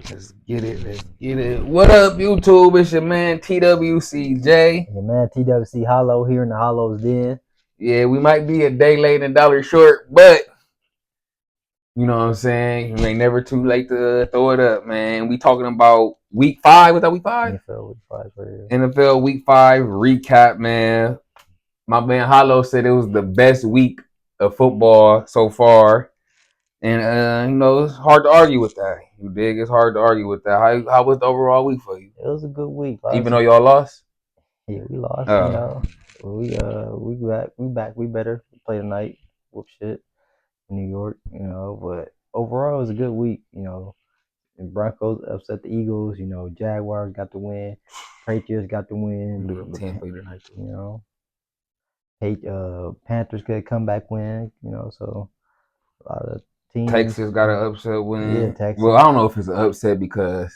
Let's get it. Let's get it. What up, YouTube? It's your man TWCJ. Your man TWC Hollow here in the Hollow's Den. Yeah, we might be a day late and a dollar short, but you know what I'm saying? You ain't never too late to throw it up, man. We talking about week 5. Was that week 5? NFL Week 5 right here. NFL week 5 recap, man. My man Hollow said it was the best week of football so far. And it's hard to argue with that. You dig? It's hard to argue with that. How was the overall week for you? It was a good week. Even though y'all lost? Yeah, we lost. We back. We better play tonight. Whoop shit in New York. But overall it was a good week. And Broncos upset the Eagles. Jaguars got the win. Patriots got the win. 10 for you tonight too. Panthers could comeback win. So a lot of teams. Texas got an upset win. Yeah, Texas. Well, I don't know if it's an upset because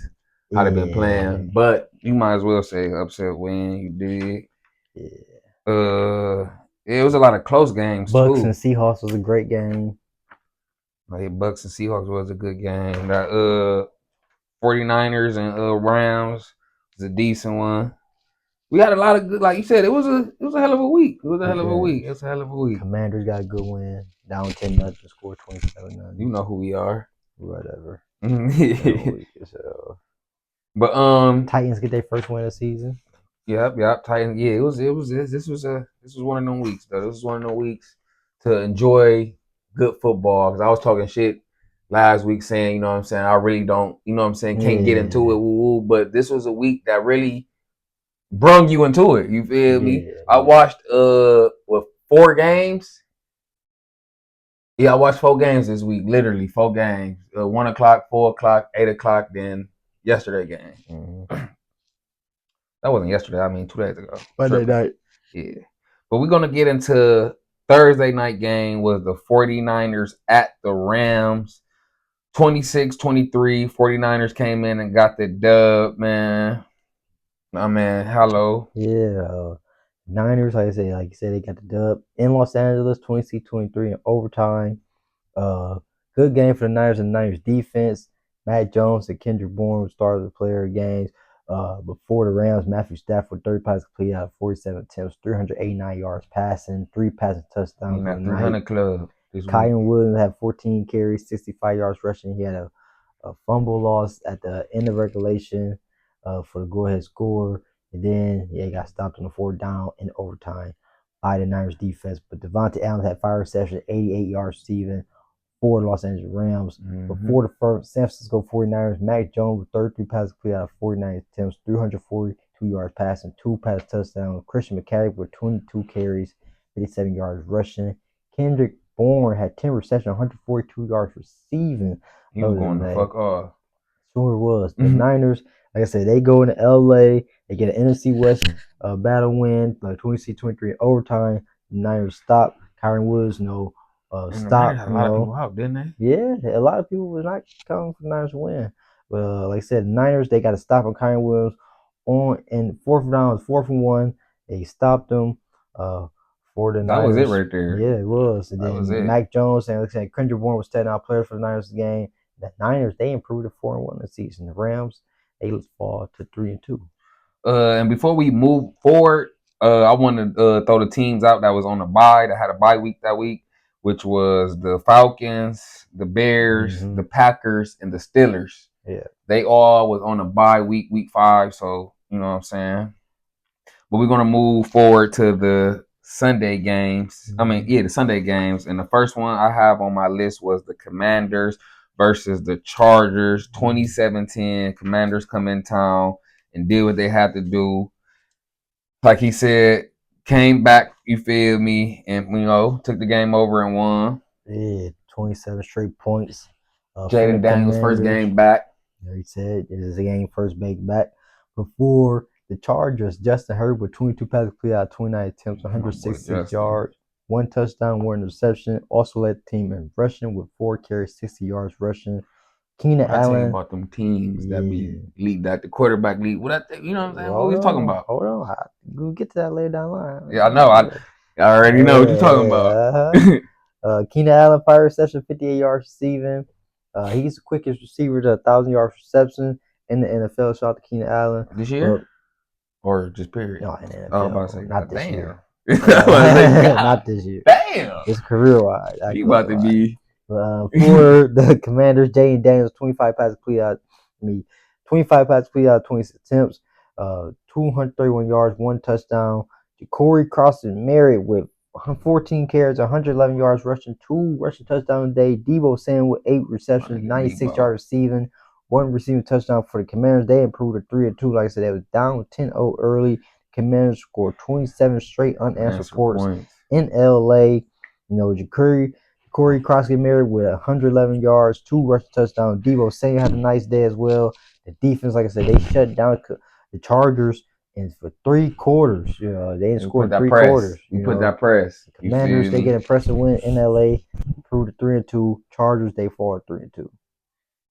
how they've been playing, but you might as well say upset win. You did. Yeah. It was a lot of close games. Bucks too. and Seahawks was a great game. Like Bucks and Seahawks was a good game. That 49ers and Rams was a decent one. We had a lot of good, like you said, it was a hell of a week. It was a hell of a week. It's a hell of a week. Commanders got a good win. Down 10-0, score 27-0. You know who we are. Whatever. But Titans get their first win of the season. Yep. Titans. Yeah, this was one of them weeks though. This was one of them weeks to enjoy good football. Because I was talking shit last week saying, you know what I'm saying, I really don't, you know what I'm saying, can't get into it. Woo-woo. But this was a week that really brung you into it. You feel me? I watched 4 games. Yeah, I watched 4 games this week. Literally 4 games. 1 o'clock, 4 o'clock, 8 o'clock. Then yesterday game. Mm-hmm. That wasn't yesterday. I mean 2 days ago. Monday night. Yeah. But we're gonna get into Thursday night game was the 49ers at the Rams. 26-23. 49ers came in and got the dub, man. My man, hello. Yeah. Niners, like you said, they got the dub in Los Angeles, 26-23 in overtime. Good game for the Niners and the Niners defense. Matt Jones and Kendrick Bourne started the player games. Before the Rams, Matthew Stafford, 30 passes completed out of 47 attempts, 389 yards passing, 3 passing touchdowns. 300 club. Kyron Williams had 14 carries, 65 yards rushing. He had a fumble loss at the end of regulation for the go-ahead score. And then he got stopped on the 4th down in overtime by the Niners defense. But Devontae Adams had 5 receptions, 88 yards receiving for the Los Angeles Rams. Before the first San Francisco 49ers, Mac Jones with 33 passes completed out of 49 attempts, 342 yards passing, 2 pass touchdowns. Christian McCaffrey with 22 carries, 57 yards rushing. Kendrick Bourne had 10 receptions, 142 yards receiving. He was going the fuck off. Sure was. The Niners, like I said, they go into LA. They get an NFC West battle win, like 26-23 in overtime. The Niners stop. Kyron Williams, stop. A lot of people out, didn't they? Yeah, a lot of people was not coming for the Niners to win. But like I said, the Niners, they got to stop on Kyron Williams in 4th down, 4th and 1. They stopped them for the Niners. That was it right there. Yeah, it was. And then Mac Jones and like I said, Kendrick Bourne was setting out players for the Niners game. The Niners, they improved to 4-1 this season. The Rams, they fall to 3-2. And before we move forward, I want to throw the teams out that was on the bye, that had a bye week that week, which was the Falcons, the Bears, the Packers, and the Steelers. Yeah. They all was on a bye week 5, so you know what I'm saying. But we're gonna move forward to the Sunday games. The Sunday games. And the first one I have on my list was the Commanders versus the Chargers. 27-10. Commanders come in town and did what they had to do. Like he said, came back, you feel me, and took the game over and won. Yeah, 27 straight points. Jaden Daniels' first game back. He said it is a game first back. Before the Chargers, Justin Herbert with 22 passes completed out of 29 attempts, 166 yards, 1 touchdown, 1 interception. Also led the team in rushing with 4 carries, 60 yards rushing. Keenan Allen. About them teams that be league, that the quarterback league. What I think, you know what I'm saying? What we talking about? Hold on, we'll get to that later down the line. Yeah, I know. I already know what you're talking about. Keenan Allen, 5 receptions, 58 yards receiving. He's the quickest receiver to 1,000 yards reception in the NFL. Shout out to Keenan Allen. This year? Or just period? No, in the NFL. Oh, I'm about to say, not this damn. year. Say, not this year. Damn. It's career-wide. He about to be. For the Commanders, Jaden Daniels, 25 passes completed out. 25 passes completed out of 26 attempts. 231 yards, 1 touchdown. Ja'Cory Crossman married with 14 carries, 111 yards rushing, 2 rushing touchdowns a day. Debo Samuel with 8 receptions, 96 yards receiving, 1 receiving touchdown for the Commanders. They improved to 3-2. Like I said, they was down 10-0 early. Commanders scored 27 straight unanswered points in LA. Ja'Cory Crossman married with 111 yards, 2 rushing touchdowns. Debo Samuel had a nice day as well. The defense, like I said, they shut down the Chargers. And for 3 quarters, they didn't score in 3 quarters. You put that press. The Commanders, they get an impressive win in LA. Improved to 3-2. Chargers, they fall at 3-2.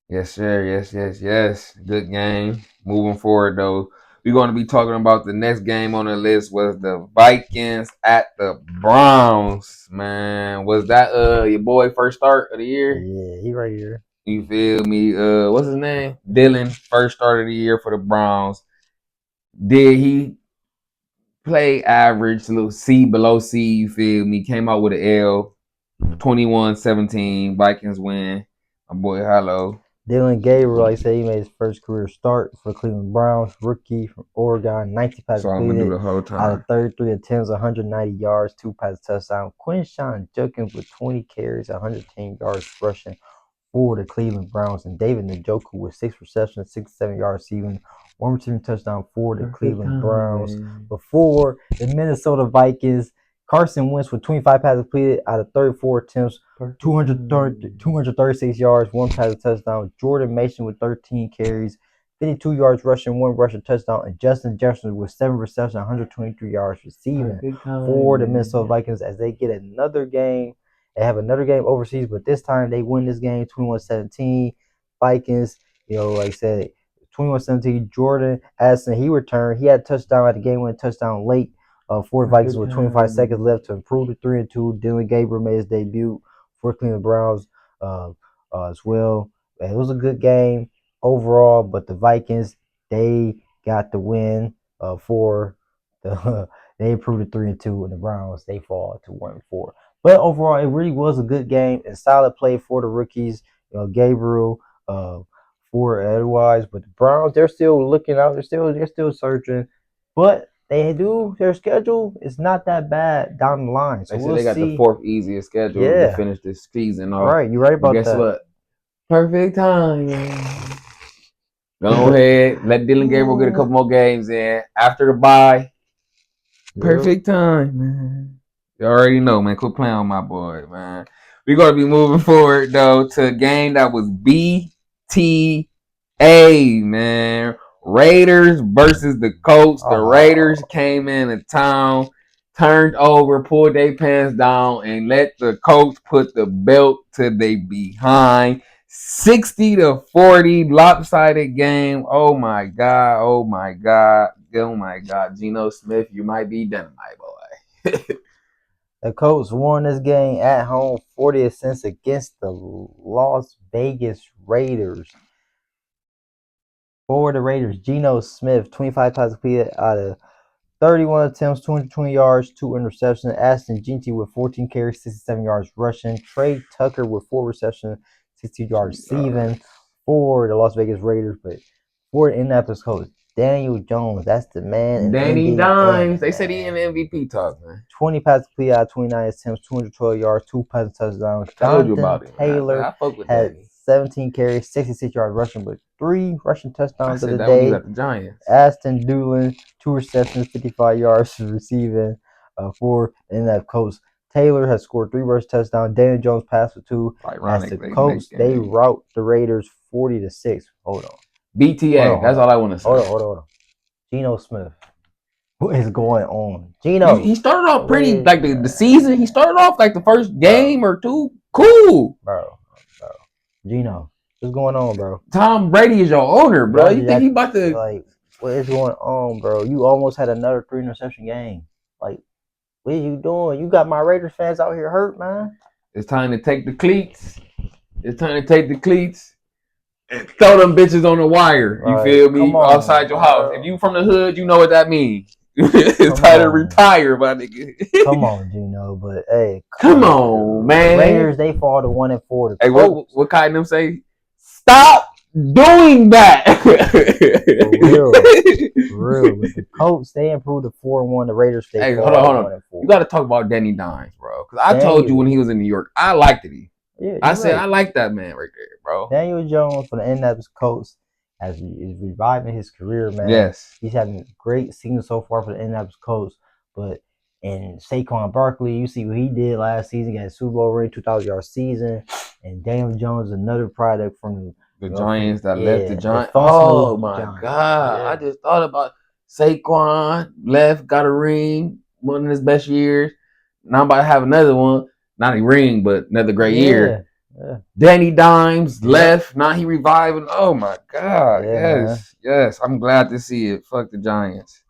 Yes, sir. Yes. Good game. Moving forward, though, we're going to be talking about the next game on the list was the Vikings at the Browns. Man, was that your boy first start of the year? Yeah, he right here. You feel me? What's his name? Dylan, first start of the year for the Browns. Did he play average, a little C, below C, you feel me? Came out with an L, 21-17, Vikings win. My boy, hello. Dylan Gabriel, like I said, he made his first career start for the Cleveland Browns. Rookie from Oregon, 90 passes completed out of 33 attempts, 190 yards, 2 passes touchdown. Quinshawn Judkins with 20 carries, 110 yards rushing for the Cleveland Browns, and David Njoku with 6 receptions, 67 yards receiving, 1 receiving touchdown for the Cleveland Browns. Before the Minnesota Vikings, Carson Wentz with 25 passes completed out of 34 attempts, 236 yards, 1 passing touchdown. Jordan Mason with 13 carries, 52 yards rushing, 1 rushing touchdown, and Justin Jefferson with 7 receptions, 123 yards receiving for the Minnesota Vikings as they get another game. They have another game overseas, but this time they win this game 21-17. Vikings, like I said, 21-17. Jordan Addison, he returned. He had a touchdown at the game-winning touchdown late for the Vikings with 25 seconds left to improve to 3-2. Dylan Gabriel made his debut for Cleveland Browns as well. It was a good game overall, but the Vikings, they got the win for the they improved to 3-2, and the Browns, they fall to 1-4. But overall, it really was a good game and solid play for the rookies. Gabriel, for otherwise, but the Browns, they're still looking out. They're still searching, but their schedule is not that bad down the line. So they got the 4th easiest schedule to finish this season off. Right, you're right about that. Guess what? Perfect time. Go ahead, let Dylan Gabriel get a couple more games in after the bye. Perfect time, man. You already know, man. Quit playing on my boy, man. We're going to be moving forward, though, to a game that was BTA, man. Raiders versus the Colts. The Raiders came into town, turned over, pulled their pants down, and let the Colts put the belt to their behind. 60-40, lopsided game. Oh, my God. Geno Smith, you might be done, my boy. The Colts won this game at home 40 cents against the Las Vegas Raiders. For the Raiders, Geno Smith, 25 passes completed out of 31 attempts, 220 yards, 2 interceptions. Ashton Jeanty with 14 carries, 67 yards rushing. Trey Tucker with 4 receptions, 60 yards receiving for the Las Vegas Raiders. But for the Indianapolis Colts, Daniel Jones, that's the man. Danny Dimes. They said he in the MVP talk, man. 20 passes completed out of 29 attempts, 212 yards, 2 passing touchdowns. Told you about it. Taylor I fuck with had Danny. 17 carries, 66 yards rushing, but 3 rushing touchdowns of the day. day. The Giants. Ashton Doolin, 2 receptions, 55 yards receiving for the Indianapolis Colts. Taylor has scored 3 rush touchdowns. Daniel Jones passed for 2. As the Colts, they rout the Raiders 40-6. Hold on. BTA. That's all I want to say. Hold on. Geno Smith. What is going on? Geno. He started off pretty, like the season. He started off like the first game or two. Cool. Bro. Geno. What's going on, bro? Tom Brady is your owner, bro. You think he about to... Like, what is going on, bro? You almost had another 3 interception game. Like, what are you doing? You got my Raiders fans out here hurt, man. It's time to take the cleats It's time to take the cleats and throw them bitches on the wire. You Like, feel come me? on, Outside your house. bro. If you from the hood, you know what that means. It's Come time to on. retire, my nigga. Come on, Gino. But hey, Come on, the man. Raiders, they fall to 1-4. The Hey, Colts, what kind of them say? Stop doing that. for real. For real. But the Colts, they improved to 4-1. The Raiders, they Hey, fall to hold on. 1-4. You got to talk about Danny Dimes, bro. Because I told you when Daniel. he was in New York, I liked it. Yeah, I you're said right. I like that man right there, bro. Daniel Jones for the Indianapolis Colts is reviving his career, man. Yes. He's having a great season so far for the Indianapolis Colts. But in Saquon Barkley, you see what he did last season. He got a Super Bowl ring, 2,000-yard season. And Daniel Jones is another product from The from Giants that left the the Giants. functional Oh my Giants. God. I Yeah. just thought about Saquon left, got a ring, one of his best years. Now I'm about to have another one. Not a ring, but another great Yeah. year. Yeah. Danny Dimes Yep. left. Now he reviving. Oh my God. Yeah, man. Yes. I'm glad to see it. Fuck the Giants.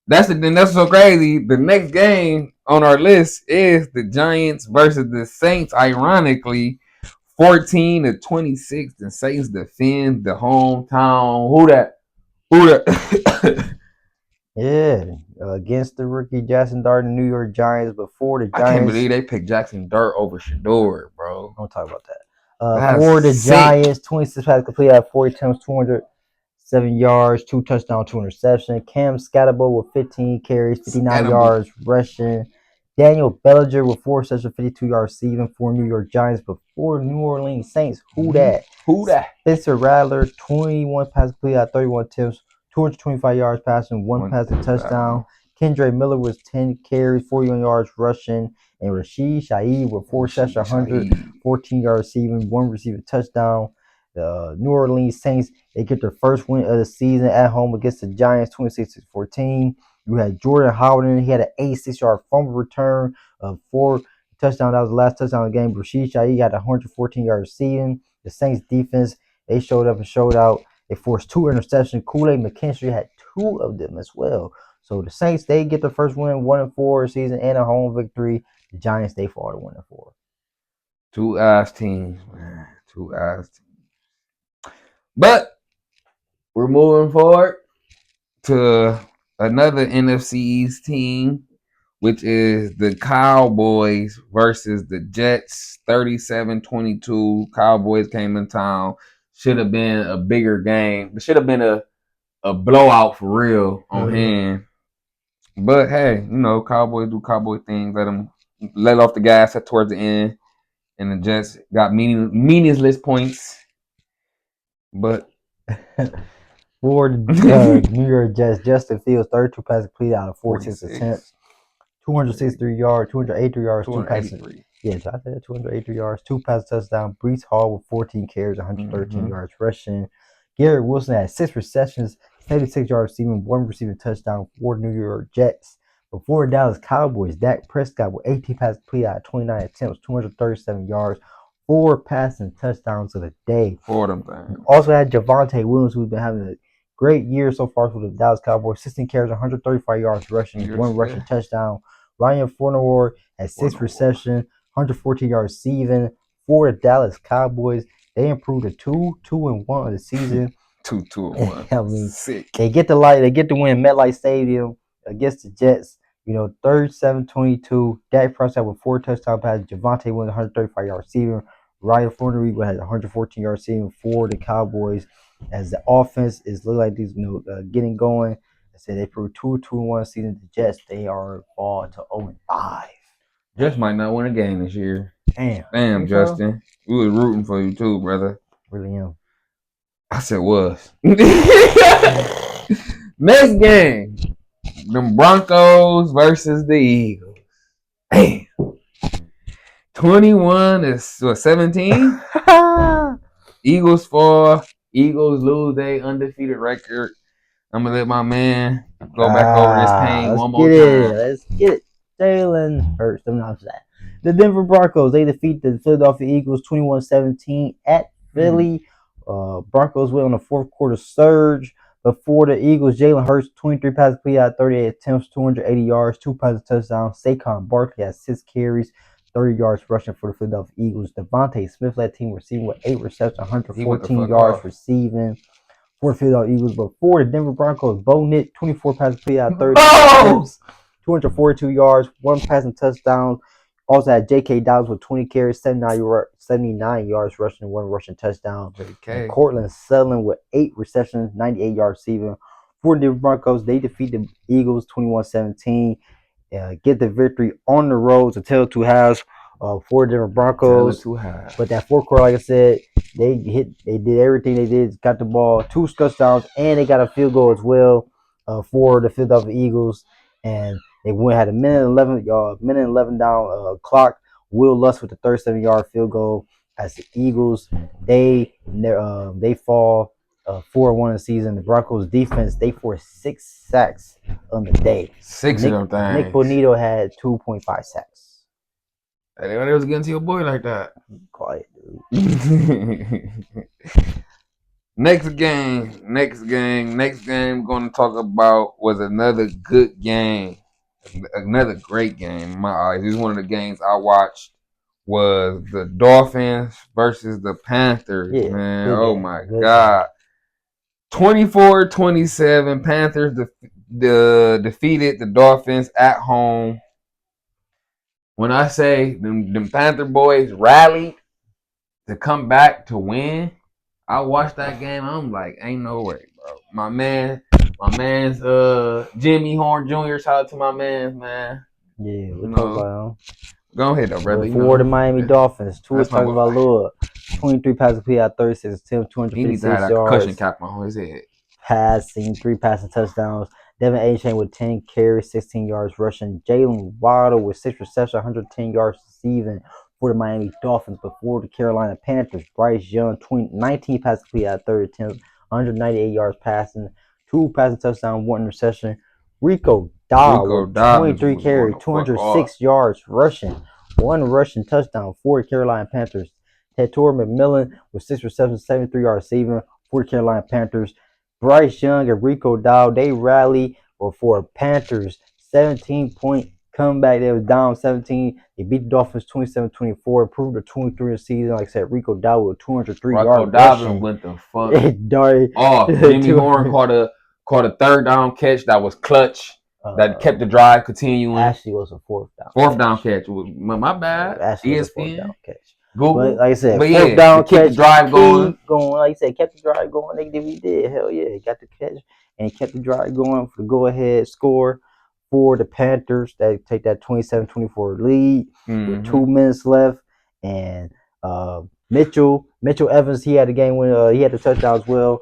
That's so crazy. The next game on our list is the Giants versus the Saints. Ironically, 14-26. The Saints defend the hometown. Who that? Who that? Yeah. Against the rookie Jackson Dart and the New York Giants before the I can't Giants. believe they picked Jackson Dart over Shador, bro. Don't talk about that. That's For the sick. Giants, 26 passes completed at 40 attempts, 207 yards, 2 touchdowns, 2 interceptions. Cam Scatterbo with 15 carries, 59 Scatterable. yards rushing. Daniel Bellinger with 4 receptions, 52 yards receiving for New York Giants. Before New Orleans Saints, who that? Who that? Spencer Rattler, 21 passes completed at 31 attempts, 225 yards passing, one passing touchdown. Kendre Miller was 10 carries, 41 yards rushing. And Rashid Shaheed with 4 receptions, 114 yards receiving, one receiving touchdown. The New Orleans Saints, they get their first win of the season at home against the Giants, 26-14. You had Jordan Howden. He had an 86-yard fumble return of 4 touchdowns. That was the last touchdown of the game. Rashid Shaheed had 114 yards receiving. The Saints defense, they showed up and showed out. They forced 2 interceptions. Kool-Aid McKinstry had 2 of them as well. So the Saints, they get the first win, 1-4 season and a home victory. The Giants, they fall to 1-4. Two ass teams, man. Two ass teams. But we're moving forward to another NFC East team, which is the Cowboys versus the Jets. 37-22. Cowboys came in town. Should have been a bigger game. It should have been a blowout for real on hand. But hey, Cowboys do Cowboy things. Let off the gas at towards the end. And the Jets got meaningless points. But For the New York Jets, Justin Fields, 32 passes completed out of 46 attempts, 263 yards, 283 yards, 283. Yeah, so I said 283 yards, 2 passes touchdown. Brees Hall with 14 carries, 113 yards rushing. Garrett Wilson had 6 receptions, 76 yards receiving, one receiving touchdown for the New York Jets. Before the Dallas Cowboys, Dak Prescott with 18 passes completed out of 29 attempts, 237 yards, 4 passing touchdowns of the day. For them things. Also had Javonte Williams, who's been having a great year so far for the Dallas Cowboys. 16 carries, 135 yards rushing, one rushing touchdown. Ryan Fournette had 6 receptions, 114 yards receiving for the Dallas Cowboys. They improved to 2-1 of the season. 2-1. I mean, sick. They get the win at MetLife Stadium against the Jets. 37-22. Dak Prescott with 4 touchdown passes. Javonte Williams 135 yards receiving. Ryan Fournette had 114 yards receiving for the Cowboys. As the offense is looking like these, getting going. I said they proved 2-1 season. The Jets, they are fall to 0-5. Jets might not win a game this year. Damn, Justin. So? We was rooting for you too, brother. Really am. I said was. Next game. The Broncos versus the Eagles. Damn. 21-17. Eagles fall. Eagles lose their undefeated record. I'm gonna let my man go back over this pain one more time. Let's get it. Jalen Hurts. The Denver Broncos, they defeat the Philadelphia Eagles 21-17 at Philly. Broncos went on a fourth quarter surge. Before the Eagles, Jalen Hurts, 23 passes completed out 38 attempts, 280 yards, 2 passes touchdowns. Saquon Barkley had 6 carries, 30 yards rushing for the Philadelphia Eagles. Devontae Smith led team receiving with 8 receptions, He went the 114 fuck yards off. receiving for the Philadelphia Eagles. But for the Denver Broncos, Bo Nick, 24 passes completed out of 30 attempts, 242 yards, 1 passing touchdown. Also had J.K. Dowdle with 20 carries, 79 yards rushing, 1 rushing touchdown. And Cortland Sutherland with 8 receptions, 98 yards receiving. For the Denver Broncos, they defeat the Eagles 21-17. Get the victory on the road to tell two halves for the Denver Broncos. But that fourth quarter, like I said, they did everything they did, got the ball, 2 touchdowns, and they got a field goal as well for the Philadelphia Eagles. And they had a minute and 11 down clock. Will Lutz with the 37-yard field goal. As the Eagles, they fall 4-1 in the season. The Broncos defense, they forced 6 sacks on the day. 6 of them things. Nick Bonito had 2.5 sacks. Hey, they was getting to your boy like that. Quiet, dude. Next game we're going to talk about was another good game. Another great game in my eyes. This is one of the games I watched was the Dolphins versus the Panthers. Yeah, man, oh my God. 24-27, Panthers defeated the Dolphins at home. When I say them Panther boys rallied to come back to win, I watched that game. I'm like, ain't no way, bro. My man's Jimmy Horn Jr. Shout out to my man's, man. Yeah, we're talking about him. Go ahead though, brother. For the Miami Dolphins, Tua's talking about Lua. 23 passes completed out 36 attempts, 256 yards. He needs to have that concussion cap on his head. Passing, 3 passing touchdowns. Devin A-Chain with 10 carries, 16 yards rushing. Jalen Waddle with 6 receptions, 110 yards receiving for the Miami Dolphins. Before the Carolina Panthers, Bryce Young, 19 passes completed out 30 attempts, 198 yards passing, 2 passing touchdowns, 1 interception. Rico Dowdle with 23 carries, 206 yards rushing, 1 rushing touchdown for the Carolina Panthers. Tator McMillan with 6 receptions, 73 yards receiving for the Carolina Panthers. Bryce Young and Rico Dowdle, they rally for Panthers 17-point comeback. They was down 17. They beat the Dolphins 27-24, improved to 23 in the season. Like I said, Rico Dowdle with 203 yards rushing. Rico Dowdle went the fuck off. Jimmy Horn caught a 3rd down catch that was clutch. That kept the drive continuing. Actually, was a 4th down. 4th down catch. My bad. Actually, was a 4th down catch. Google. But like I said, 4th down catch, the drive going. Like I said, kept the drive going. He did. Hell yeah, he got the catch and he kept the drive going for the go-ahead score for the Panthers. They take that 27-24 lead with 2 minutes left. And Mitchell Evans, he had the game winner. He had the touchdown as well.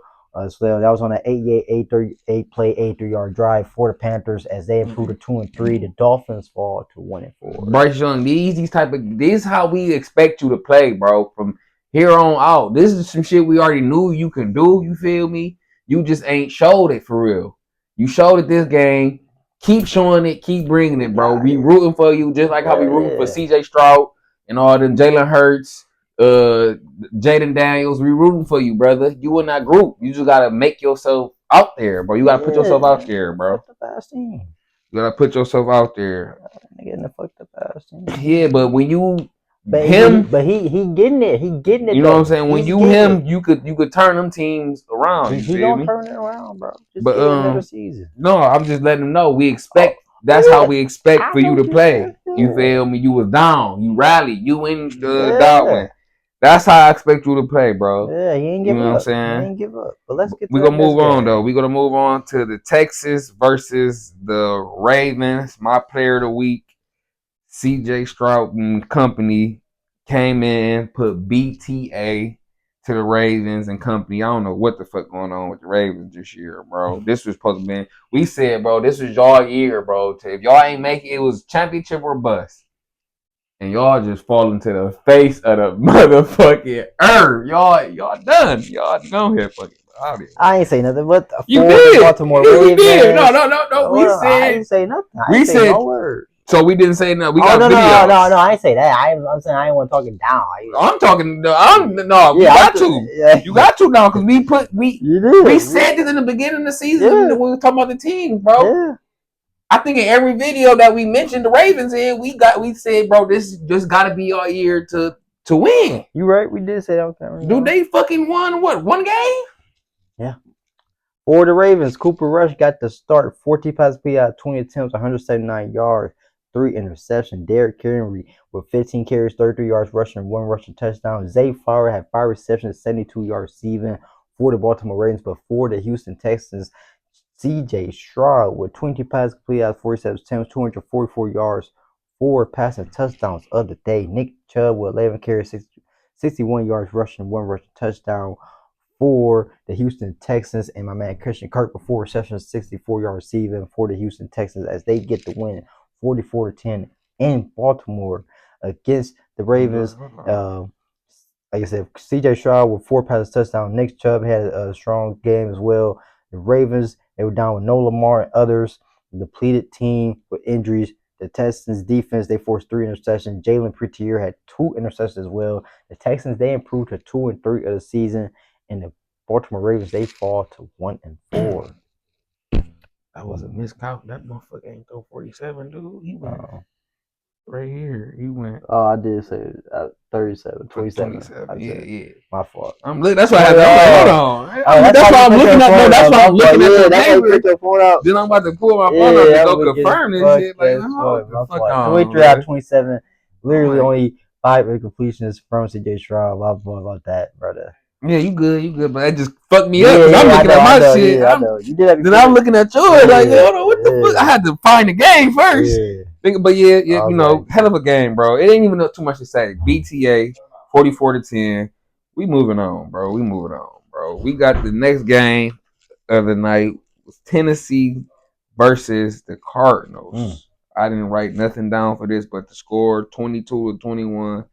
So that was on an 8-play, 83-yard drive for the Panthers as they improved to 2-3. The Dolphins fall to 1-4. Bryce Young, this is how we expect you to play, bro. From here on out, this is some shit we already knew you can do. You feel me? You just ain't showed it for real. You showed it this game. Keep showing it. Keep bringing it, bro. We rooting for you, just like how we rooting for C.J. Stroud and all them Jalen Hurts. Jaden Daniels, we rooting for you, brother. You in that group. You just gotta make yourself out there, bro. You gotta put yourself out there, bro. You gotta put yourself out there. Getting the fucked up ass team. Yeah, but when you he getting it. He getting it. You know what I'm saying? When you could turn them teams around. He don't turn it around, bro. Just get another season. No, I'm just letting them know we expect. That's how we expect for you to play. You feel me? You was down. You rallied. You in the Darwin. That's how I expect you to play, bro. Yeah, he ain't give up. You know what I'm saying? He ain't give up. But let's get to We're going to move on, though. We're going to move on to the Texas versus the Ravens. My player of the week, C.J. Stroud and company, came in, put BTA to the Ravens and company. I don't know what the fuck going on with the Ravens this year, bro. This was supposed to be, we said, bro, this was y'all year, bro. If y'all ain't make it, it was championship or bust. And y'all just fall into the face of the motherfucking earth. Y'all done. Y'all done here fucking out here. I ain't say nothing, but you did. Baltimore you did. No. We said. I didn't say nothing. I didn't say no word. So we didn't say nothing. We got videos. No. I ain't say that. I'm saying I ain't want talking down. I'm talking. You got to. You got to now because we said this in the beginning of the season when we were talking about the teams, bro. Yeah. I think in every video that we mentioned the Ravens in, we said, bro, this just gotta be our year to win. You right? We did say that. Okay, Dude, they fucking won what? One game? Yeah. For the Ravens, Cooper Rush got the start. 14 passes out of 20 attempts, 179 yards, 3 interceptions. Derrick Henry with 15 carries, 33 yards rushing, 1 rushing touchdown. Zay Flower had 5 receptions, 72 yards receiving for the Baltimore Ravens, but for the Houston Texans, C.J. Stroud with 20 passes completed out of 47 attempts, 244 yards, 4 passing touchdowns of the day. Nick Chubb with 11 carries, 61 yards rushing, 1 rushing touchdown for the Houston Texans, and my man Christian Kirk with 4 receptions, 64 yards receiving for the Houston Texans as they get the win 44-10 in Baltimore against the Ravens. Like I said, C.J. Stroud with 4 passes touchdown. Nick Chubb had a strong game as well. The Ravens, they were down with no Lamar and others. The depleted team with injuries. The Texans defense, they forced 3 interceptions. Jalen Pretier had 2 interceptions as well. The Texans, they improved to 2-3 of the season. And the Baltimore Ravens, they fall to 1-4. That was a miscount. That motherfucker ain't throw 47, dude. He went right here. He went. Oh, I did say 37, 27. 27. Yeah. My fault. That's why I had to. I'm like, hold on. That's why I'm looking at. No, that's why I'm looking at the paper. Then I'm about to pull my phone up and go confirm this shit. Like, the fuck on. 23 out of 27. Literally only 5 incompletions from C.J. Stroud. Blah blah about that, brother. Yeah, you good, but that just fucked me up. I'm looking at my shit. Then I'm looking at yours. Like, hold on, what the fuck? I had to find the game first. But hell of a game, bro. It ain't even too much to say. BTA 44-10. We moving on, bro. We got the next game of the night was Tennessee versus the Cardinals. I didn't write nothing down for this, but the score 22-21.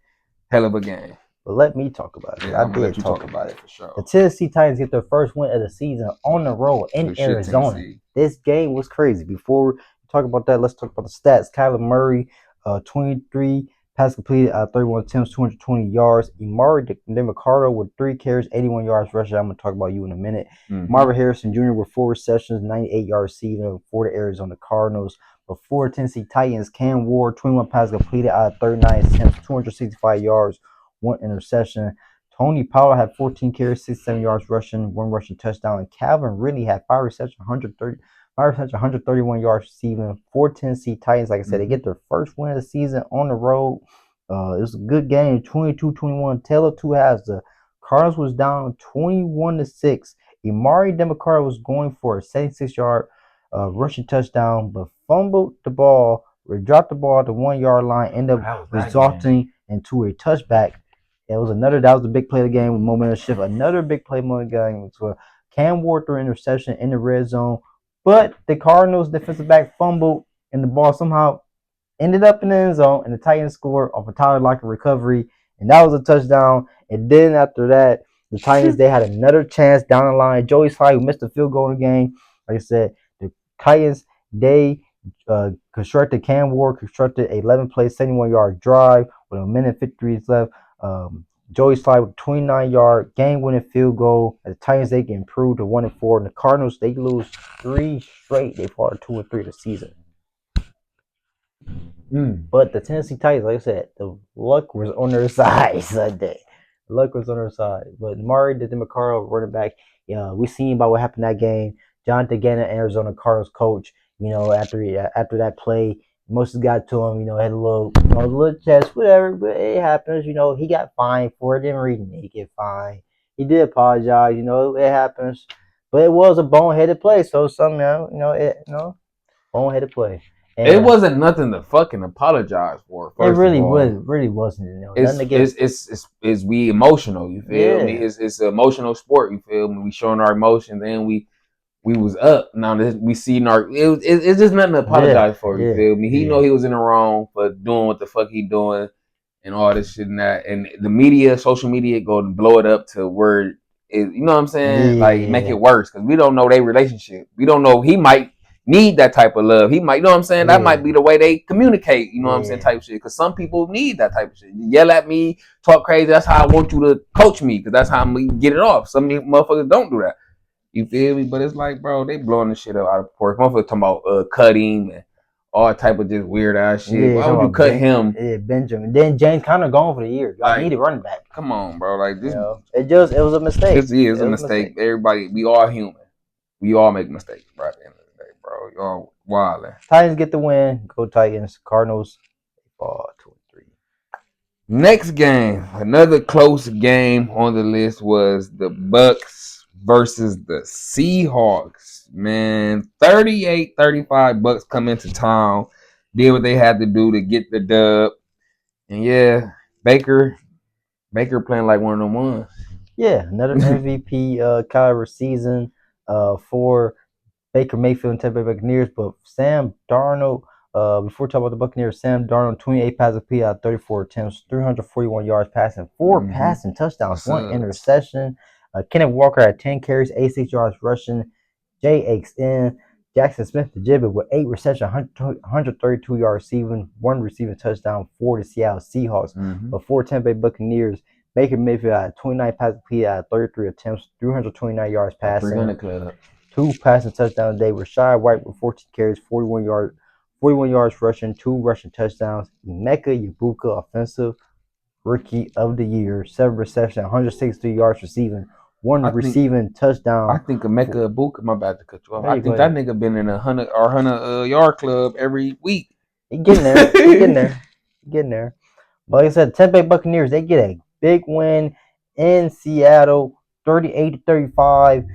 Hell of a game. But let me talk about it. Yeah, I did talk about it for sure. The Tennessee Titans get their first win of the season on the road in Arizona. This game was crazy. Before we talk about that, let's talk about the stats. Kyler Murray, 23 passes completed out of 31 attempts, 220 yards. Emari DeMarcado with 3 carries, 81 yards rushing. I'm going to talk about you in a minute. Marvin Harrison Jr. with 4 receptions, 98 yards receiving for the Arizona Cardinals. Before Tennessee Titans, Cam Ward, 21 passes completed out of 39 attempts, 265 yards. 1 interception. Tony Pollard had 14 carries, 67 yards rushing, 1 rushing touchdown. And Calvin Ridley had 5 receptions, 131 yards receiving for Tennessee Titans. Like I said, they get their first win of the season on the road. It was a good game, 22-21. Tail of 2 halves. The Cardinals was down 21-6. Emari DeMarcado was going for a 76-yard rushing touchdown, but fumbled the ball, dropped the ball at the 1-yard line, ended up resulting into a touchback. That was the big play of the game with momentum shift. Another big play of the game was Cam Ward threw an interception in the red zone, but the Cardinals defensive back fumbled, and the ball somehow ended up in the end zone, and the Titans scored off a Tyler Lockett recovery, and that was a touchdown. And then after that, the Titans, they had another chance down the line. Joey Slye, who missed a field goal in the game. Like I said, the Titans, they Cam Ward constructed a 11-play, 71-yard drive with a minute 53 left. Joey Slye with a 29-yard game-winning field goal. The Titans, they get improved to 1-4, and the Cardinals, they lose 3 straight. They fall to 2-3 the season. But the Tennessee Titans, like I said, the luck was on their side Sunday. But Murray, the DeMarcado running back, we seen about what happened that game. Jonathan Gannon, Arizona Cardinals coach, after that play, Moses got to him, had a little chest, whatever, but it happens, he got fined for it. Didn't really get fined. He did apologize, it happens. But it was a boneheaded play, so boneheaded play. And it wasn't nothing to fucking apologize for. It really wasn't. It's we emotional. You feel me? It's an emotional sport. You feel me? We showing our emotions, and we was up. Now we seen it's just nothing to apologize for. You feel me? He know he was in the wrong for doing what the fuck he doing and all this shit and that. And the media, social media, go and blow it up to where it, you know what I'm saying? Make it worse because we don't know their relationship. We don't know. He might need that type of love. He might, you know what I'm saying? That might be the way they communicate, you know what I'm saying, type of shit. Because some people need that type of shit. You yell at me, talk crazy, that's how I want you to coach me, because that's how I'm going to get it off. Some motherfuckers don't do that. You feel me? But it's like, bro, they blowing the shit up out of proportion. Motherfuckers talking about cutting and all type of just weird ass shit. Yeah, Why talking would you about cut him? Benjamin. Then James Conner gone for the year. Y'all Like, need a running back. come on, bro. Like You this, know, it was a mistake. this is It a was a mistake. mistake. Everybody, we all human. We all make mistakes, bro. At the end of the day, bro. Y'all wildin'. Titans get the win. Go Titans. Cardinals fall 2-3. Next game, another close game on the list was the Bucks versus the Seahawks. Man, 38-35 Bucks come into town, did what they had to do to get the dub. And yeah, Baker playing like one of them ones. Yeah, another MVP caliber season for Baker Mayfield and Tampa Bay Buccaneers, but Sam Darnold, before we talk about the Buccaneers, Sam Darnold, 28 passes P out of 34 attempts, 341 yards passing, 4 passing touchdowns, 1 interception. Kenneth Walker had 10 carries, 86 yards rushing. JXN, Jackson Smith the Gibbet with 8 receptions, 132 yards receiving, 1 receiving touchdown for the Seattle Seahawks. But for Tampa Bay Buccaneers, Baker Mayfield had 29 passes P out of 33 attempts, 329 yards passing. 300 club. 2 passing touchdowns a day. Rashad White with 14 carries, 41 yards rushing, 2 rushing touchdowns. Emeka Ibuka, offensive rookie of the year, 7 receptions, 163 yards receiving, 1 receiving touchdown. I think Emeka Ibuka, my bad to cut you off. Hey, I think that nigga been in a 100 yard club every week. He getting there. Getting there. But like I said, Tampa Bay Buccaneers, they get a big win in Seattle, 38-35.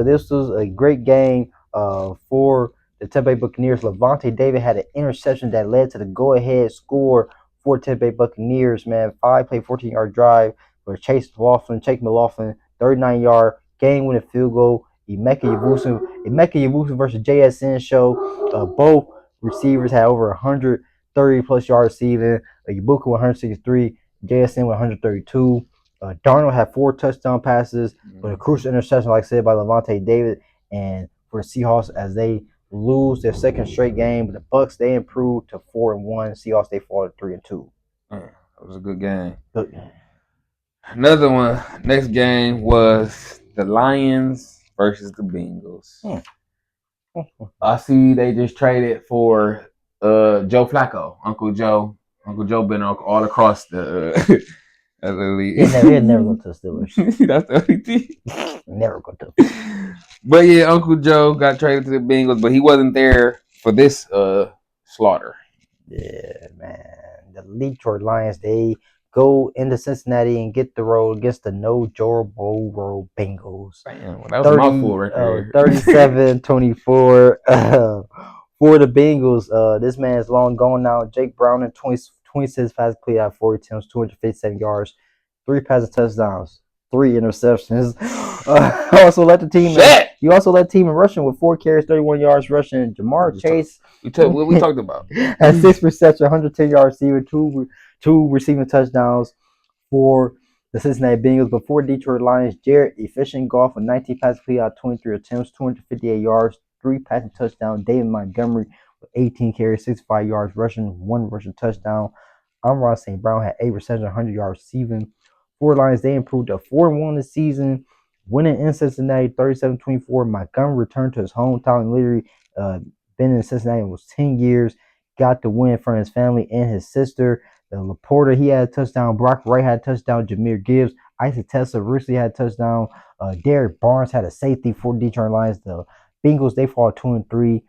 This was a great game for the Tampa Bay Buccaneers. Levante David had an interception that led to the go-ahead score for Tampa Bay Buccaneers, man. 5-play, 14-yard drive for Chase McLaughlin, 39-yard game-winning field goal. Emeka Yawusu versus JSN show. Both receivers had over 130-plus yards receiving. Ibuka 163, JSN 132. Darnold had 4 touchdown passes, but a crucial interception, like I said, by Levante David. And for the Seahawks, as they lose their second straight game, but the Bucks, they improved to 4-1. Seahawks, they fall to 3-2. That was a good game. Good game. Another one. Next game was the Lions versus the Bengals. I see they just traded for Joe Flacco, Uncle Joe. Uncle Joe been all across the league. He'll never go to the Steelers. That's the only thing. Never go to. But yeah, Uncle Joe got traded to the Bengals, but he wasn't there for this slaughter. Yeah, man. The Detroit Lions, they go into Cincinnati and get the road against the no Joe Burrow Bengals. Damn, well, that was a mouthful right there. 37-24 for the Bengals. This man is long gone now. Jake Browning, 26 passes played out 40 attempts, 257 yards, 3 passing touchdowns, 3 interceptions. Also led the team. You also led the team in rushing with 4 carries, 31 yards rushing. Jamar Chase. What we talked about. Had 6 receptions, 110 yards receiving, 2 receiving touchdowns for the Cincinnati Bengals. Before Detroit Lions, Jared Efficient Golf with 19 passes played out 23 attempts, 258 yards, 3 passing touchdowns. David Montgomery with 18 carries, 65 yards rushing, 1 rushing touchdown. Amon St. Brown had 8 receptions, 100 yards receiving. For Lions, they improved to 4-1 this season, winning in Cincinnati 37-24. Montgomery returned to his hometown, literally been in Cincinnati almost 10 years, got the win from his family and his sister. Laporta, he had a touchdown. Brock Wright had a touchdown. Jameer Gibbs, Isaac Tesla recently had a touchdown. Derek Barnes had a safety for Detroit Lions. The Bengals, they fall 2-3.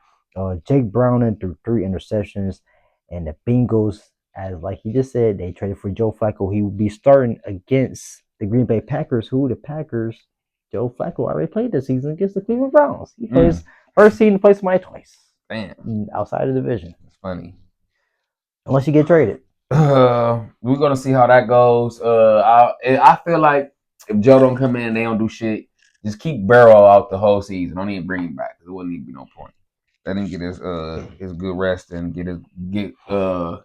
Jake Browning threw 3 interceptions. And the Bengals, as like he just said, they traded for Joe Flacco. He will be starting against the Green Bay Packers, Joe Flacco already played this season against the Cleveland Browns. He plays first season, plays somebody twice. Damn. Outside of the division. That's funny. Unless you get traded. We're gonna see how that goes. I feel like if Joe don't come in and they don't do shit, just keep Burrow out the whole season. Don't even bring him back because it wouldn't even be no point. Let him get his good rest and get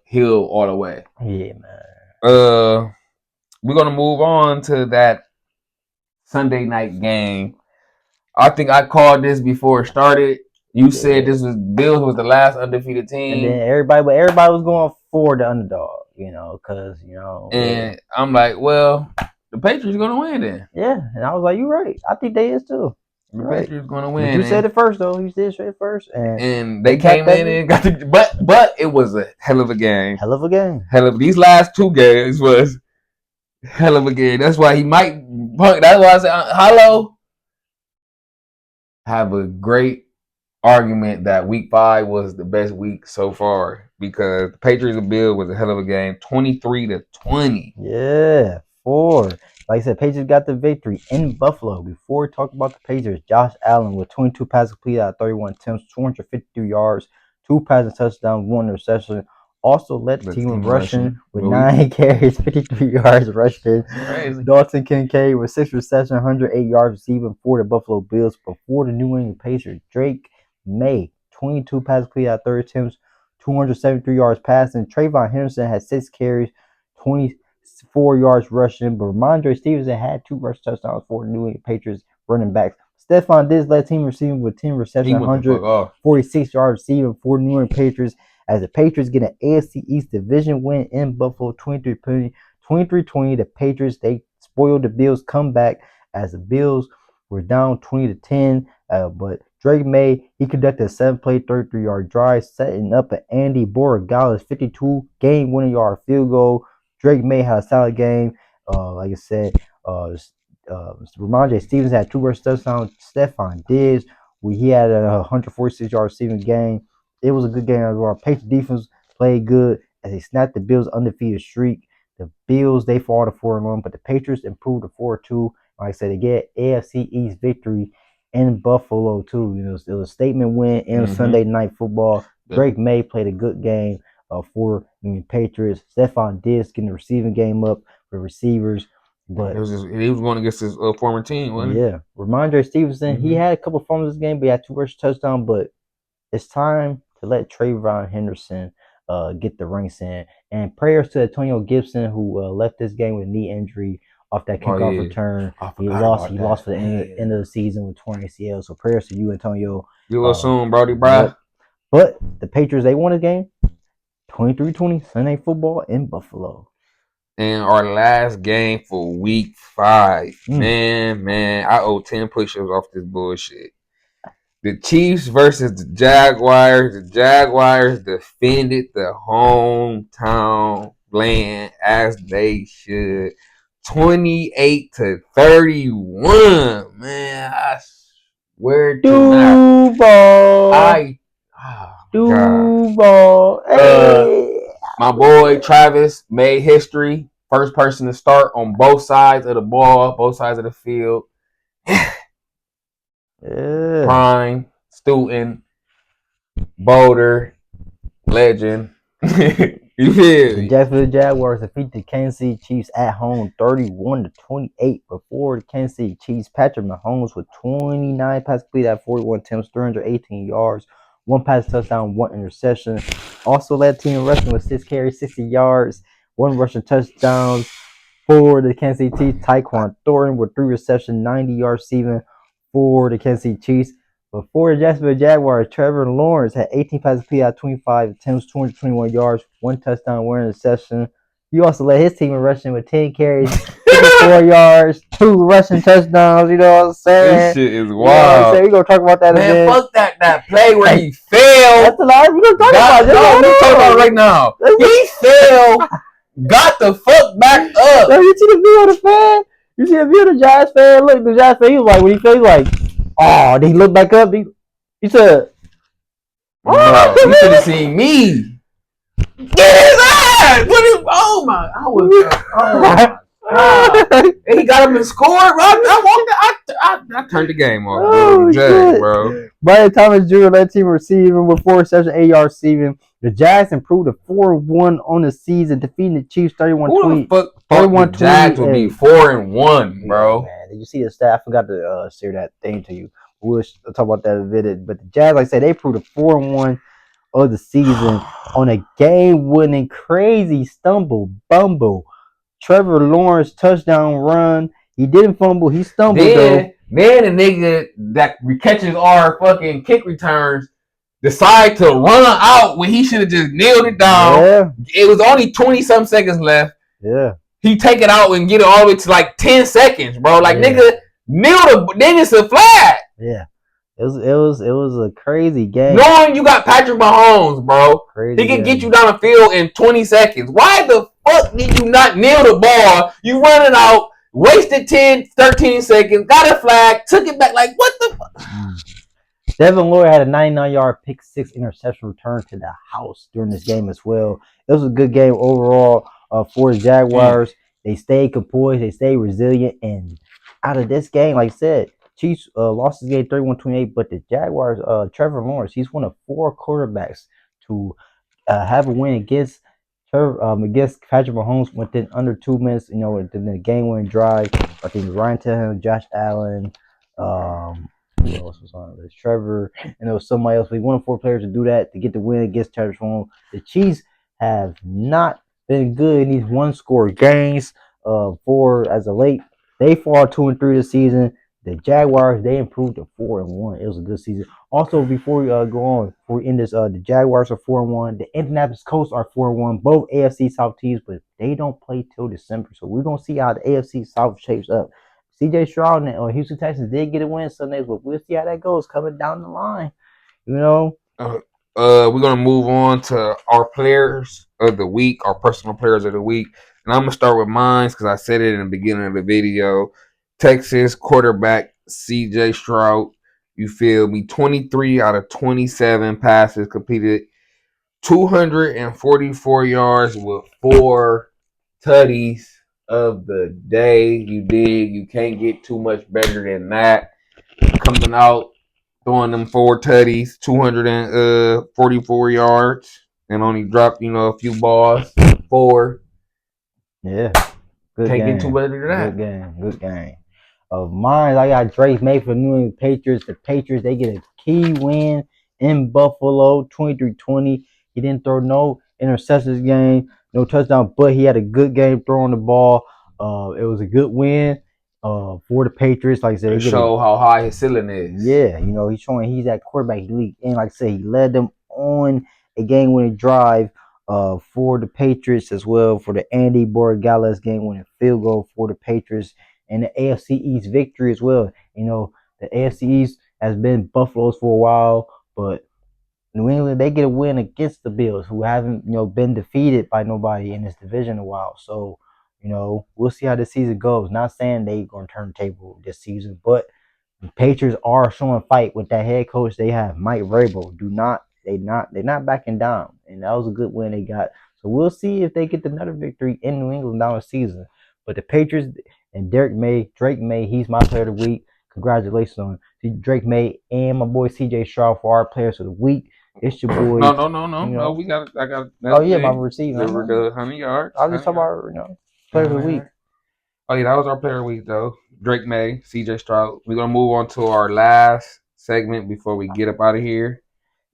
healed all the way. Yeah, man. We're gonna move on to that Sunday night game. I think I called this before it started. You said this was Bills was the last undefeated team, and then everybody was going for the underdog, because And I'm like, well, the Patriots are gonna win then. Yeah, and I was like, you're right. I think they is too. The Right. Patriots going to But win. you said it first, though. You did say it first. And they came in and got the. But it was a hell of a game. Hell of a game. These last 2 games was hell of a game. That's why he might. That's why I said, hello. Have a great argument that week 5 was the best week so far because the Patriots and Bills was a hell of a game, 23-20. Yeah, 4. Like I said, Patriots got the victory in Buffalo. Before we talk about the Patriots, Josh Allen with 22 passes completed out of 31 attempts, 252 yards, 2 passing touchdowns, 1 interception. Also led the team in rushing with 9 carries, 53 yards rushing. Crazy. Dalton Kincaid with 6 receptions, 108 yards receiving for the Buffalo Bills. Before the New England Patriots, Drake May, 22 passes completed out of 30 attempts, 273 yards passing. Trayvon Henderson had 6 carries, 24 yards rushing, but Ramondre Stevenson had 2 rush touchdowns for the New England Patriots running backs. Stephon Diggs led team receiving with 10 receptions, 146 yards receiving for the New England Patriots as the Patriots get an AFC East division win in Buffalo, 23-20. The Patriots, they spoiled the Bills' comeback as the Bills were down 20-10, but Drake May, he conducted a 7-play, 33-yard drive, setting up an Andy Borregales 52 game-winning yard field goal. Drake May had a solid game. Like I said, Ramondre Stevenson had 2 rush touchdowns. Stephon Diggs, he had a 146-yard receiving game. It was a good game as well. Patriots defense played good as they snapped the Bills' undefeated streak. The Bills, they fall to 4-1, but the Patriots improved to 4-2. Like I said, they get AFC East victory in Buffalo too. You know, it was a statement win in Sunday Night Football. Drake May played a good game for the Patriots. Stephon Diggs getting the receiving game up for receivers. But he was going against his former team, wasn't he? Yeah. Ramondre Stevenson, he had a couple fumbles this game, but he had 2 rush touchdowns. But it's time to let Trayvon Henderson get the ranks in. And prayers to Antonio Gibson, who left this game with a knee injury off that kickoff return. He lost for the end of the season with torn ACL. So prayers to you, Antonio. You will soon, Brody, bro. But the Patriots, they won the game 23-20 Sunday football in Buffalo. And our last game for week 5. Man, I owe 10 push-ups off this bullshit. The Chiefs versus the Jaguars. The Jaguars defended the hometown land as they should. 28-31. Man, I swear to God. Duval. My boy Travis made history. First person to start on both sides of the ball, both sides of the field. Prime, student, Boulder, legend. You feel me? The Jacksonville Jaguars defeat the Kansas City Chiefs at home 31-28. Before the Kansas City Chiefs, Patrick Mahomes with 29 passes completed at 41 attempts, 318 yards, 1 pass touchdown, 1 interception. Also led the team in rushing with 6 carries, 60 yards, 1 rushing touchdown for the Kansas City Chiefs. Tyquan Thornton with 3 receptions, 90 yards receiving for the Kansas City Chiefs. Before the Jacksonville Jaguars, Trevor Lawrence had 18 passes completed out of 25 attempts, 221 yards, 1 touchdown, 1 interception. He also led his team in rushing with 10 carries, 54 yards, 2 rushing touchdowns. You know what I'm saying? This shit is wild. You know what I'm saying? We're going to talk about that Man, again. fuck that play where he fell. That's a lot. We're going to talk about it. No, we're talking about it right now. He fell, got the fuck back up. So you see the view of the fan? You see the view of the Giants fan? Look, the Giants fan, he was like, when he fell, he was like, oh, then he looked back up. He said, oh, you should have seen me. Get his ass! Oh my! And he got him and scored. I turned the game off. Oh, Jay, bro. Brian Thomas Jr. led team receiving with 4 receptions, 8 yards receiving. The Jags improved to 4-1 on the season, defeating the Chiefs 31-20. Who the fuck thought the Jags would be 4-1, bro? Yeah, man. Did you see the stat? I forgot to share that thing to you. We'll talk about that in a minute. But the Jags, like I said, they improved to 4-1 of the season on a game-winning, crazy bumble. Trevor Lawrence touchdown run. He didn't fumble. He stumbled, though. Then the nigga that catches our fucking kick returns decide to run out when he should have just nailed it down. Yeah. It was only 20-some seconds left. Yeah. He take it out and get it all the way to like 10 seconds, bro. Like, nigga, kneel the nigga's a flag. Yeah. It was a crazy game. Knowing you got Patrick Mahomes, bro, Crazy he can get game. you down the field in 20 seconds. Why the fuck did you not kneel the ball? You run it out, wasted 10, 13 seconds, got a flag, took it back. Like, what the fuck? Devin Lloyd had a 99-yard pick six interception return to the house during this game as well. It was a good game overall for the Jaguars. They stayed composed, they stayed resilient, and out of this game, like I said, Chiefs lost this game 31-28, but the Jaguars, Trevor Lawrence, he's one of four quarterbacks to have a win against Patrick Mahomes within under 2 minutes. You know, within the game-winning drive. I think Ryan Tannehill, Josh Allen, who else was on this? Trevor, and there was somebody else. We wanted four players to do that to get the win against Patrick Mahomes. The Chiefs have not been good in these one-score games. For as of late, they fall 2-3 this season. The Jaguars, they improved to 4-1. It was a good season. Also, before we go on, before we end this, the Jaguars are 4-1. The Indianapolis Colts are 4-1. Both AFC South teams, but they don't play till December. So we're gonna see how the AFC South shapes up. CJ Stroud and Houston Texans did get a win Sunday, but we'll see how that goes coming down the line. You know. We're gonna move on to our players of the week, our personal players of the week, and I'm gonna start with mine because I said it in the beginning of the video. Texas quarterback CJ Stroud, you feel me? 23 out of 27 passes completed, 244 yards with 4 tutties of the day. You dig? You can't get too much better than that. Coming out throwing them 4 tutties, 244 yards, and only dropped, a few balls. 4. Yeah. Good Can't game. get too better than that. Good game. Good game. Of mine, I got Drake May for the New England Patriots. The Patriots, they get a key win in Buffalo, 23-20. He didn't throw no interceptions game, no touchdown, but he had a good game throwing the ball. It was a good win for the Patriots. Like I said, They show how high his ceiling is. Yeah, he's showing he's that quarterback elite. And like I said, he led them on a game-winning drive for the Patriots as well, for the Andy Borregales game-winning field goal for the Patriots, and the AFC East victory as well. The AFC East has been Buffalo's for a while, but New England, they get a win against the Bills, who haven't, been defeated by nobody in this division in a while. So, we'll see how the season goes. Not saying they're going to turn the table this season, but the Patriots are showing fight with that head coach they have, Mike Vrabel. They're not backing down, and that was a good win they got. So we'll see if they get another victory in New England down the season. But the Patriots and Drake May, he's my player of the week. Congratulations on Drake May and my boy CJ Stroud for our players of the week. It's your boy. No. I got. Oh yeah, my receiving. The 100 yards. I was just talking about players of the week. Oh yeah, that was our player of the week though. Drake May, CJ Stroud. We're gonna move on to our last segment before we get up out of here.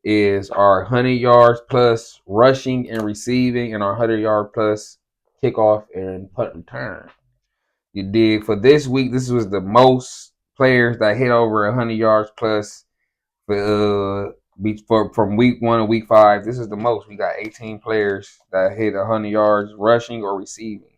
Is our 100 yards plus rushing and receiving, and our 100-yard plus kickoff and punt return. You dig? For this week, this was the most players that hit over 100 yards plus from week 1 to week 5. This is the most. We got 18 players that hit 100 yards rushing or receiving.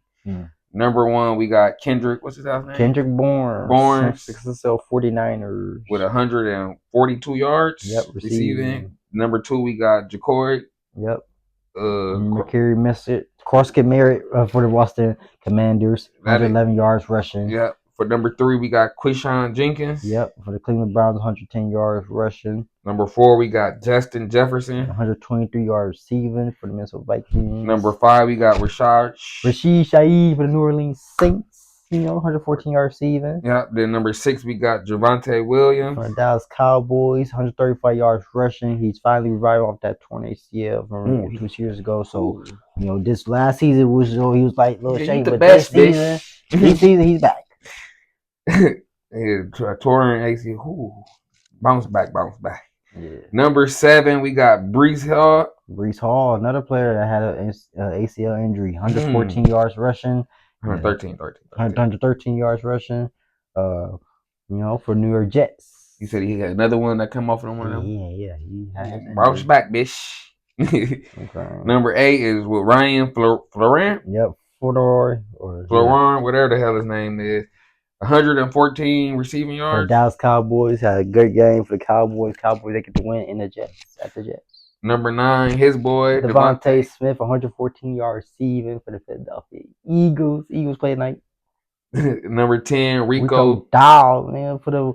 Number 1, we got Kendrick. What's his last name? Kendrick Bourne. 49ers. With 142 yards. Yep, receiving. Number 2, we got Jacory. Yep. Mercury missed it. Corsican Merritt for the Washington Commanders. 111 yards rushing. Yep. For number 3, we got Quishon Jenkins. Yep. For the Cleveland Browns, 110 yards rushing. Number 4, we got Justin Jefferson. 123 yards receiving for the Minnesota Vikings. Number 5, we got Rashid Shaheed for the New Orleans Saints. 114 yards receiving. Yep. Then number 6, we got Javonte Williams for the Dallas Cowboys. 135 yards rushing. He's finally revived off that torn ACL from 2 years ago. So, this last season was he was like little shaky, but this season he's back. Torn ACL. Bounce back. Yeah. Number 7, we got Breece Hall. Another player that had an ACL injury. 114 yards rushing. 113 yards rushing. For New York Jets. You said he had another one that come off of one of them? Yeah. He had bounce back, bitch. Okay. Number 8 is with Ryan Florent. Yep, Florent, whatever the hell his name is. 114 receiving For the yards. Dallas Cowboys, had a good game for the Cowboys. Cowboys, they get the win in the Jets, at the Jets. Number 9, his boy, Devontae Smith, 114 yards receiving for the Philadelphia Eagles. Eagles play tonight. Number 10, Rico Dowdle, man, for the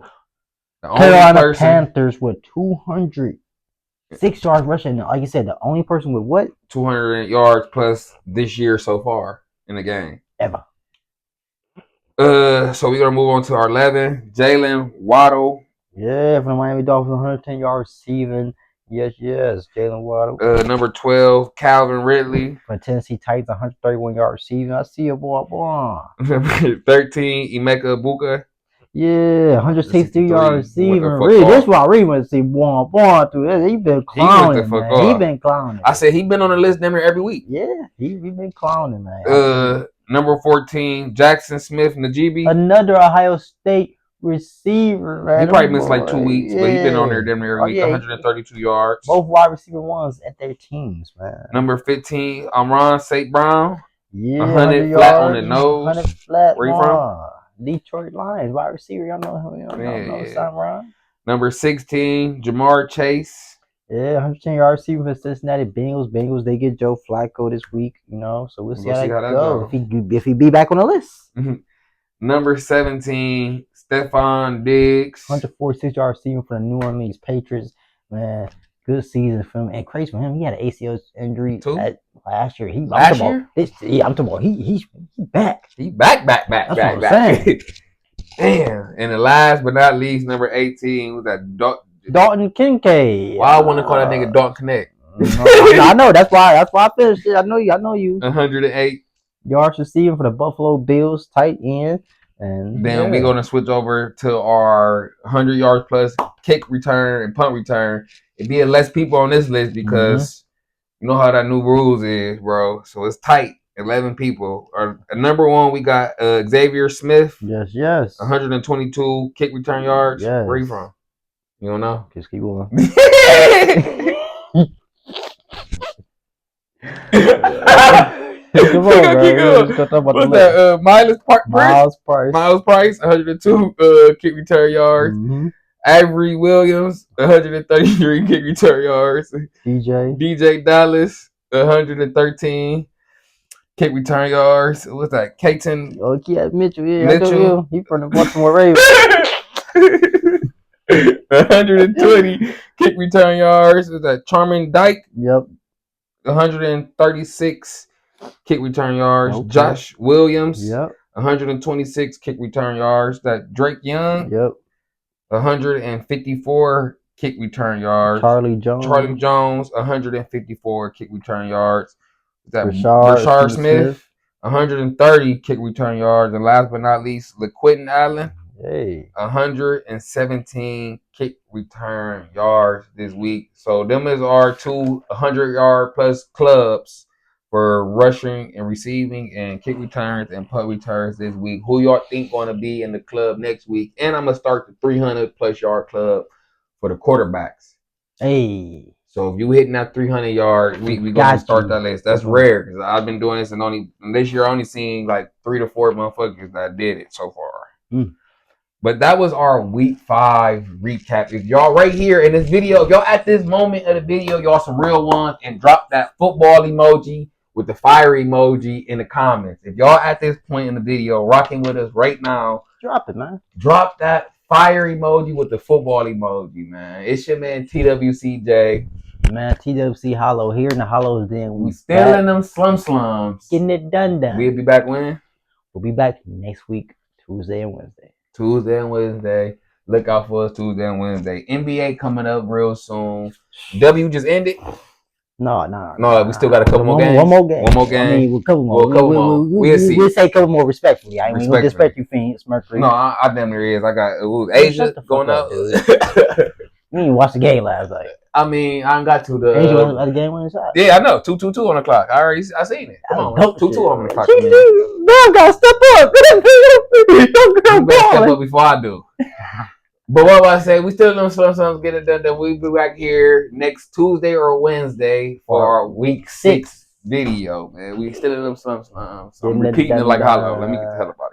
only Carolina Panthers with 206 yards rushing. Like you said, the only person with what? 200 yards plus this year so far in the game. Ever. So we're gonna move on to our 11, Jalen Waddle. Yeah, from the Miami Dolphins, 110 yards receiving. Yes, Jalen Waddle. Number 12, Calvin Ridley. For Tennessee Titans, 131 yards receiving. I see a boy. Number 13, Emeka Buka. Yeah, 163 yards receiving. Really, this is what I really want to see. Boy, through this. He been clowning, man. He been clowning. I said he been on the list damn near every week. Yeah, he been clowning, man. Number 14, Jackson Smith Najibi. Another Ohio State receiver, man. He probably missed like 2 weeks, but he been on there damn near every week. 132 yards. Both wide receiver ones at their teams, man. Number 15, Amon St. Brown. Yeah, 100 flat on the nose. 100 flat. Where you from? Detroit Lions, wide receiver. Y'all know him. Y'all know St. Brown. Number 16, Jamar Chase. Yeah, 110 yard receiver for Cincinnati Bengals. Bengals, they get Joe Flacco this week, so we'll see how that goes. If he be back on the list. Number 17, Stephon Diggs. 146 yard receiver for the New Orleans Patriots. Man, good season for him. And crazy for him, he had an ACL injury last year. I'm talking about he's back. He back. Damn. And the last but not least, number 18 was that Dalton Kincaid. Why I want to call that nigga Dalton Connect? I know. That's why I finished it. I know you. 108 yards receiving for the Buffalo Bills, tight end. And then we're going to switch over to our 100 yards plus kick return and punt return. It'd be less people on this list because you know how that new rules is, bro. So it's tight. 11 people. Number 1, we got Xavier Smith. Yes. 122 kick return yards. Yes. Where you from? You don't know? Just keep going. Come on, bro. Let's go talk about what's that? Miles Price, 102 kick return yards. Avery Williams, 133 kick return yards. DJ Dallas, 113 kick return yards. What's that? Caton. Oh, yeah, Mitchell. Yeah, Mitchell. He from the Baltimore Ravens. 120 kick return yards. What's that? Charmin Dyke. Yep. 136 kick return yards. Okay. Josh Williams. Yep. 126 kick return yards. That Drake Young. Yep. 154 kick return yards. Charlie Jones. 154 kick return yards. That Rashard Smith. 130 kick return yards. And last but not least, LaQuinton Allen. 117 kick return yards this week. So them is our 2 100-yard plus clubs for rushing and receiving and kick returns and punt returns this week. Who y'all think going to be in the club next week? And I'm going to start the 300 plus yard club for the quarterbacks. Hey. So if you hitting that 300 yard, we going to start that list. That's rare because I've been doing this and this year I only seen like 3 to 4 motherfuckers that did it so far. But that was our week 5 recap. If y'all right here in this video, if y'all at this moment of the video, y'all some real ones and drop that football emoji with the fire emoji in the comments. If y'all at this point in the video rocking with us right now, drop it, man. Drop that fire emoji with the football emoji, man. It's your man TWCJ. Man, TWC Hollow here in the Hollows. Then we still in them slums. Getting it done. We'll be back when? We'll be back next week, Tuesday and Wednesday. Look out for us Tuesday and Wednesday. NBA coming up real soon. W just ended. No. We still got a couple more games. One more game. I mean, a couple more. We'll see. We'll say a couple more respectfully. I mean, we disrespect you, Phoenix Mercury. No, I damn near is. I got Asia going up. You didn't watch the game last night. I mean, I ain't got to the. Asia won the game winning shot. Yeah, I know. 2-2 on the clock. I seen it. Come on, 2-2 on the clock. Man, gotta step up. You better step up before I do. But what I say, we still don't sometimes get it done. Then we'll be back here next Tuesday or Wednesday for our week 6 video, man. We still in them some. So I'm repeating it like hollow. Let me get the hell about it.